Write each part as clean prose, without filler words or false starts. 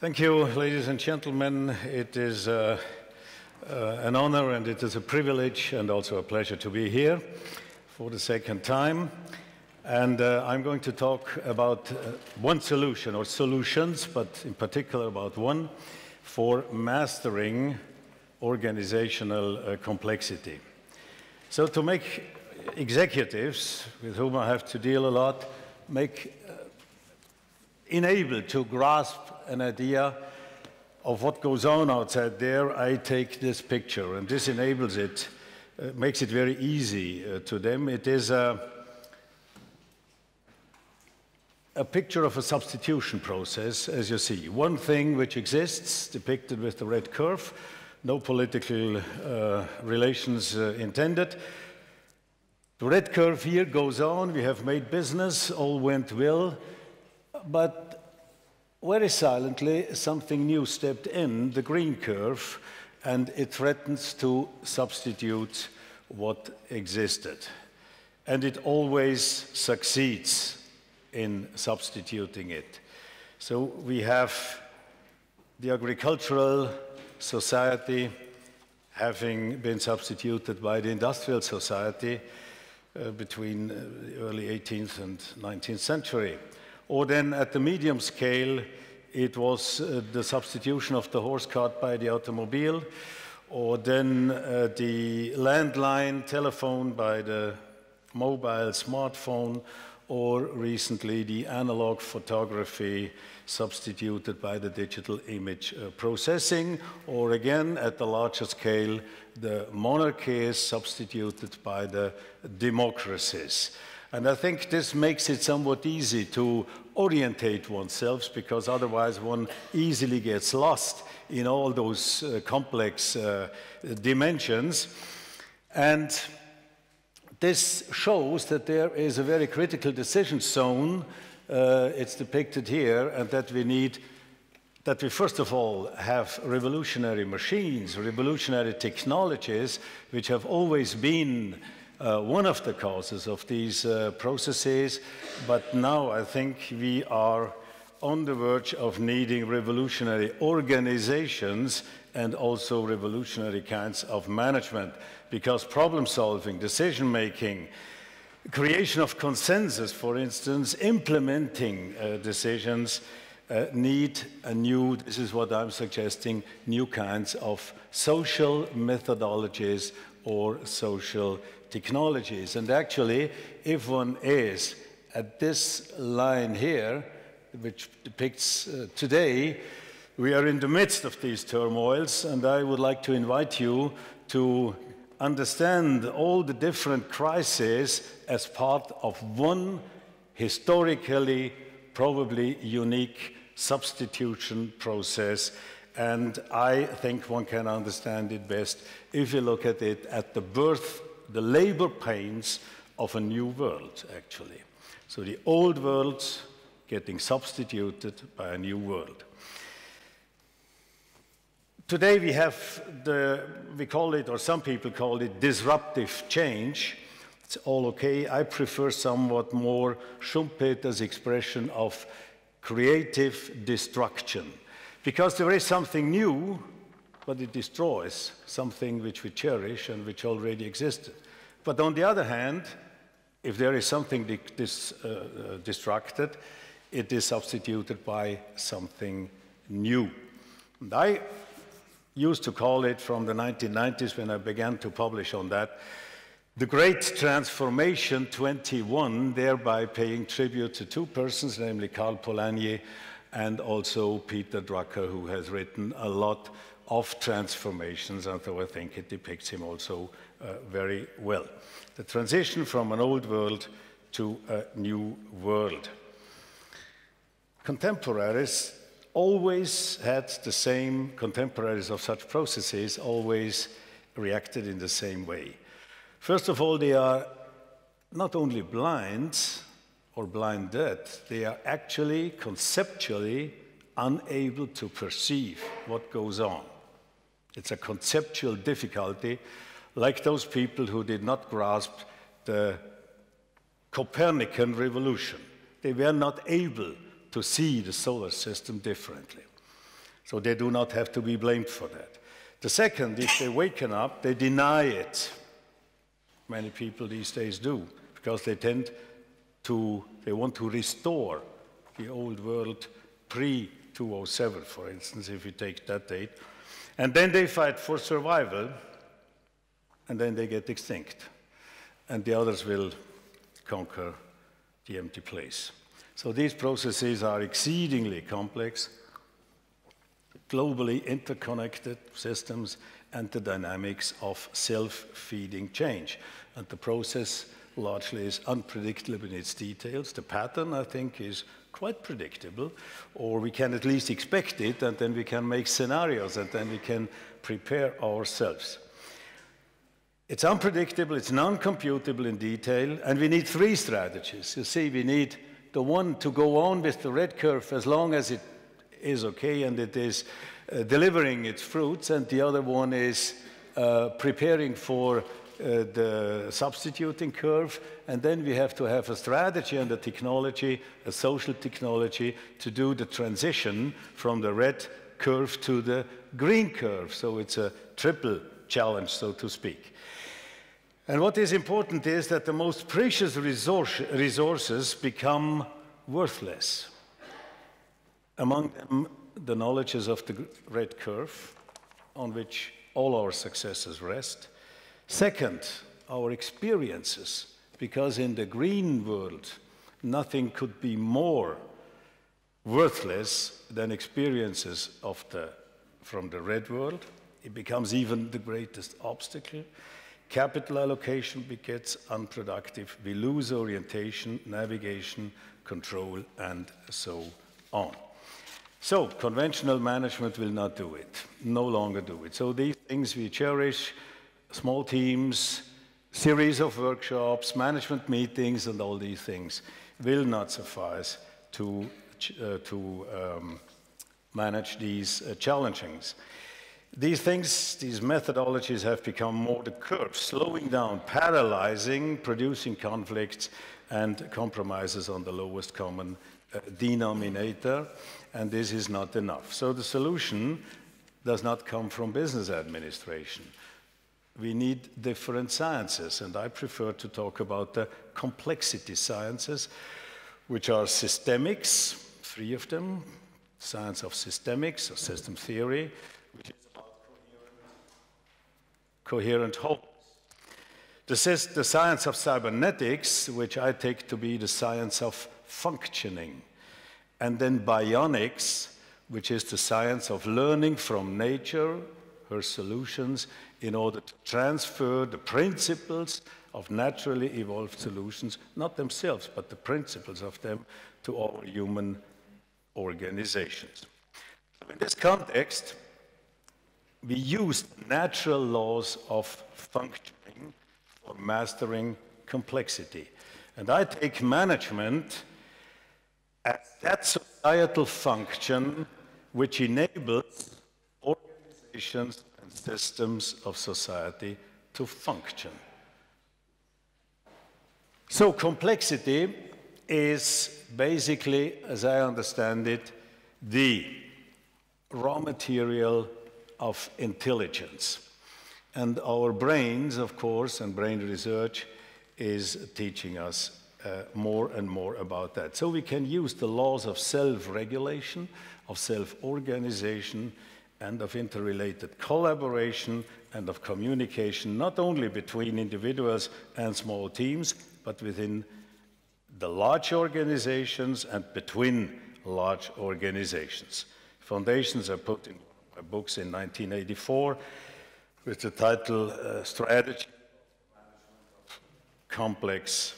Thank you, ladies and gentlemen. It is an honor and it is a privilege and also a pleasure to be here for the second time. And I'm going to talk about one solution or solutions, but in particular about one for mastering organizational complexity. So to make executives, with whom I have to deal a lot, enabled to grasp an idea of what goes on outside there, I take this picture, and this enables it, makes it very easy to them. It is a picture of a substitution process, as you see. One thing which exists, depicted with the red curve, no political relations intended. The red curve here goes on, we have made business, all went well, but very silently something new stepped in, the green curve, and it threatens to substitute what existed. And it always succeeds in substituting it. So we have the agricultural society having been substituted by the industrial society between the early 18th and 19th century. Or then at the medium scale, it was the substitution of the horse cart by the automobile, or then the landline telephone by the mobile smartphone, or recently the analog photography substituted by the digital image processing, or again at the larger scale, the monarchies substituted by the democracies. And I think this makes it somewhat easy to orientate oneself, because otherwise one easily gets lost in all those complex dimensions. And this shows that there is a very critical decision zone, it's depicted here, and that we first of all have revolutionary machines, revolutionary technologies, which have always been one of the causes of these processes, but now I think we are on the verge of needing revolutionary organizations and also revolutionary kinds of management, because problem solving, decision making, creation of consensus, for instance, implementing decisions need a new, this is what I'm suggesting, new kinds of social methodologies or social technologies. And actually, if one is at this line here, which depicts today, we are in the midst of these turmoils, and I would like to invite you to understand all the different crises as part of one historically probably unique substitution process. And I think one can understand it best if you look at it at the birth, the labor pains of a new world, actually. So the old world getting substituted by a new world. Today we have we call it, or some people call it, disruptive change. It's all okay. I prefer somewhat more Schumpeter's expression of creative destruction. Because there is something new, but it destroys something which we cherish and which already existed. But on the other hand, if there is something destructed, it is substituted by something new. And I used to call it, from the 1990s when I began to publish on that, the Great Transformation 21, thereby paying tribute to two persons, namely Karl Polanyi and also Peter Drucker, who has written a lot of transformations, and so I think it depicts him also very well. The transition from an old world to a new world. Contemporaries always had the same, contemporaries of such processes always reacted in the same way. First of all, they are not only blind or blinded, they are actually conceptually unable to perceive what goes on. It's a conceptual difficulty, like those people who did not grasp the Copernican revolution. They were not able to see the solar system differently. So they do not have to be blamed for that. The second, if they waken up, they deny it. Many people these days do, because they want to restore the old world pre-2007, for instance, if you take that date. And then they fight for survival, and then they get extinct. And the others will conquer the empty place. So these processes are exceedingly complex, globally interconnected systems, and the dynamics of self-feeding change. And the process largely is unpredictable in its details. The pattern, I think, is quite predictable, or we can at least expect it, and then we can make scenarios, and then we can prepare ourselves. It's unpredictable, it's non-computable in detail, and we need three strategies. You see, we need the one to go on with the red curve as long as it is okay and it is delivering its fruits, and the other one is preparing for the substituting curve, and then we have to have a strategy and a technology, a social technology, to do the transition from the red curve to the green curve. So it's a triple challenge, so to speak. And what is important is that the most precious resources become worthless. Among them, the knowledges of the red curve, on which all our successes rest. Second, our experiences, because in the green world, nothing could be more worthless than experiences from the red world. It becomes even the greatest obstacle. Capital allocation gets unproductive. We lose orientation, navigation, control, and so on. So conventional management will not do it, no longer do it. So these things we cherish, small teams, series of workshops, management meetings, and all these things will not suffice to manage these challenges. These things, these methodologies have become more the curve, slowing down, paralyzing, producing conflicts and compromises on the lowest common denominator, and this is not enough. So the solution does not come from business administration. We need different sciences, and I prefer to talk about the complexity sciences, which are systemics, three of them, science of systemics, or system theory, which is about coherent wholes. The science of cybernetics, which I take to be the science of functioning. And then bionics, which is the science of learning from nature, her solutions, in order to transfer the principles of naturally evolved solutions, not themselves, but the principles of them, to our human organizations. So in this context, we use natural laws of functioning for mastering complexity. And I take management as that societal function which enables organizations and systems of society to function. So complexity is basically, as I understand it, the raw material of intelligence. And our brains, of course, and brain research is teaching us more and more about that. So we can use the laws of self-regulation, of self-organization, and of interrelated collaboration and of communication, not only between individuals and small teams, but within the large organizations and between large organizations. Foundations are put in my books in 1984 with the title Strategy of Complex Systems.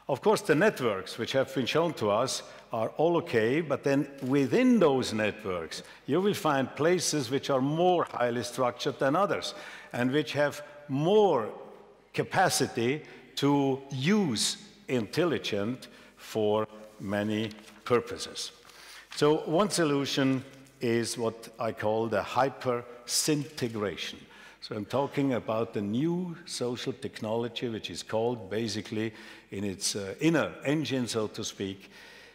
Of course, the networks which have been shown to us are all okay, but then within those networks, you will find places which are more highly structured than others and which have more capacity to use intelligence for many purposes. So one solution is what I call the hyper-syntegration. So I'm talking about the new social technology, which is called basically in its inner engine, so to speak,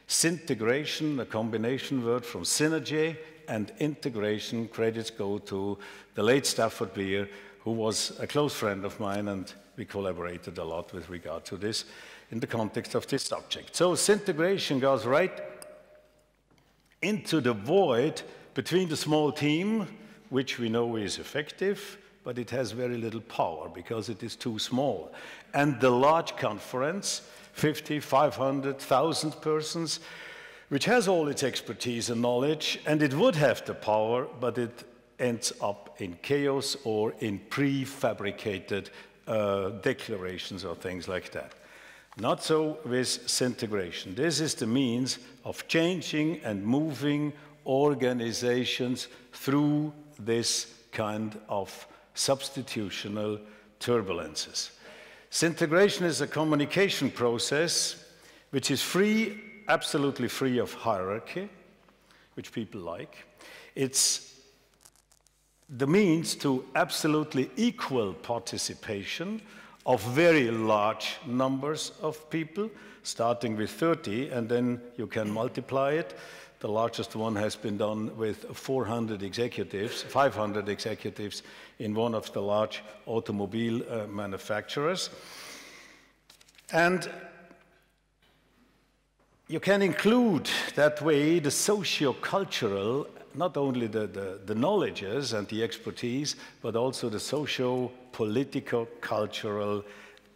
syntegration, a combination word from synergy and integration credits go to the late Stafford Beer, who was a close friend of mine, and we collaborated a lot with regard to this in the context of this subject. So integration goes right into the void between the small team, which we know is effective, but it has very little power because it is too small, and the large conference, 50, 500, 1,000 persons, which has all its expertise and knowledge, and it would have the power, but it ends up in chaos or in prefabricated declarations or things like that. Not so with integration. This is the means of changing and moving organizations through this kind of substitutional turbulences. Integration is a communication process which is free, absolutely free of hierarchy, which people like. It's the means to absolutely equal participation of very large numbers of people, starting with 30, and then you can multiply it. The largest one has been done with 400 executives, 500 executives in one of the large automobile manufacturers. And you can include that way the socio-cultural, not only the knowledges and the expertise, but also the socio-political, cultural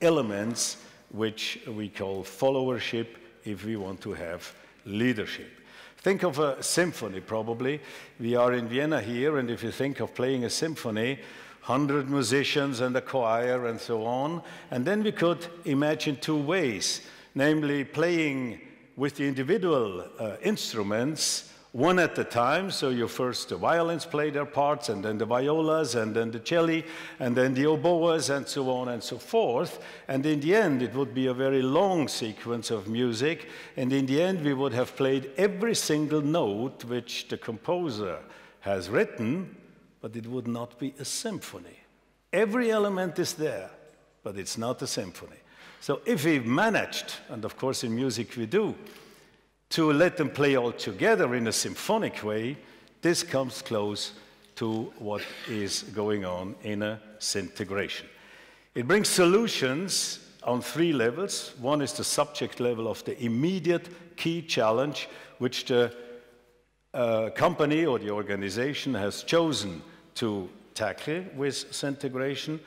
elements, which we call followership if we want to have leadership. Think of a symphony, probably. We are in Vienna here, and if you think of playing a symphony, 100 musicians and a choir and so on, and then we could imagine two ways, namely playing with the individual instruments one at a time, so you first the violins play their parts, and then the violas, and then the cello, and then the oboes, and so on and so forth. And in the end, it would be a very long sequence of music, and in the end, we would have played every single note which the composer has written, but it would not be a symphony. Every element is there, but it's not a symphony. So if we managed, and of course in music we do, to let them play all together in a symphonic way, this comes close to what is going on in a integration. It brings solutions on three levels. One is the subject level of the immediate key challenge which the company or the organization has chosen to tackle with integration.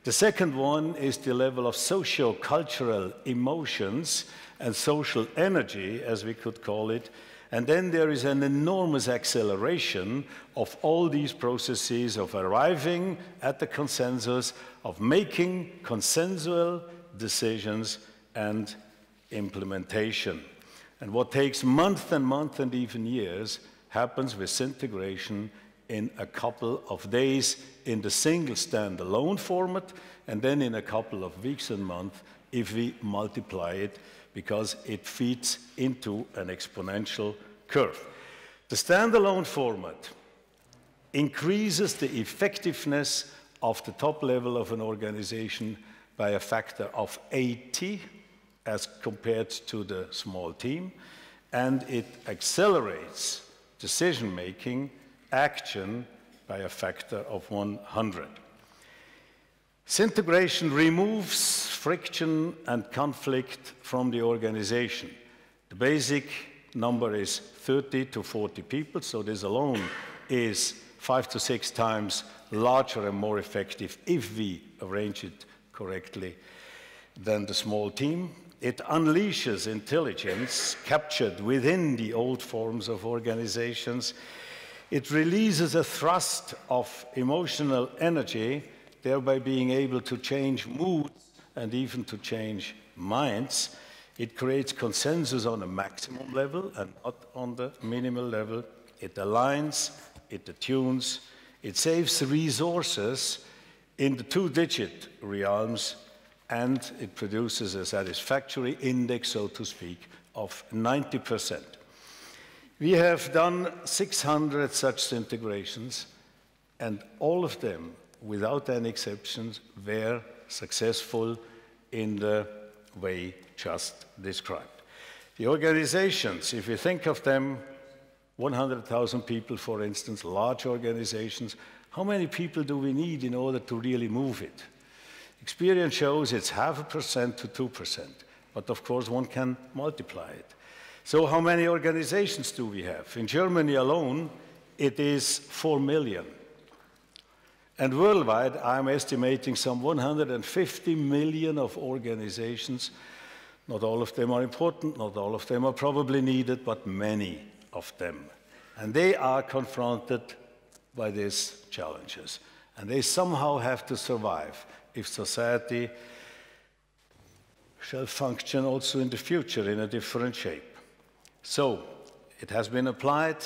The second one is the level of socio-cultural emotions and social energy, as we could call it. And then there is an enormous acceleration of all these processes of arriving at the consensus, of making consensual decisions and implementation. And what takes months and even years happens with integration in a couple of days in the single standalone format, and then in a couple of weeks and months if we multiply it, because it feeds into an exponential curve. The standalone format increases the effectiveness of the top level of an organization by a factor of 80 as compared to the small team, and it accelerates decision-making, action by a factor of 100. Integration removes friction and conflict from the organization. The basic number is 30 to 40 people, so this alone is 5 to 6 times larger and more effective if we arrange it correctly than the small team. It unleashes intelligence captured within the old forms of organizations. It releases a thrust of emotional energy, thereby being able to change moods and even to change minds. It creates consensus on a maximum level and not on the minimal level. It aligns, it attunes, it saves resources in the two-digit realms, and it produces a satisfactory index, so to speak, of 90%. We have done 600 such integrations, and all of them, without any exceptions, were successful in the way just described. The organizations, if you think of them, 100,000 people, for instance, large organizations. How many people do we need in order to really move it? Experience shows it's 0.5% to 2%, but of course one can multiply it. So how many organizations do we have? In Germany alone, it is 4 million. And worldwide, I'm estimating some 150 million of organizations. Not all of them are important, not all of them are probably needed, but many of them. And they are confronted by these challenges. And they somehow have to survive if society shall function also in the future in a different shape. So, it has been applied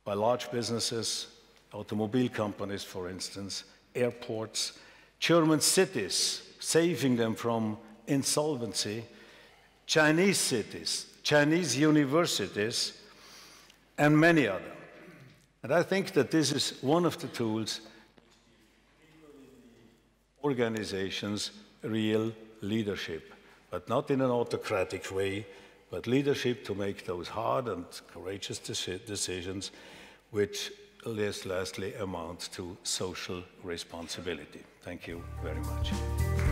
by large businesses, automobile companies, for instance, airports, German cities, saving them from insolvency, Chinese cities, Chinese universities, and many others. And I think that this is one of the tools organizations real leadership, but not in an autocratic way, but leadership to make those hard and courageous decisions which lastly amount to social responsibility. Thank you very much.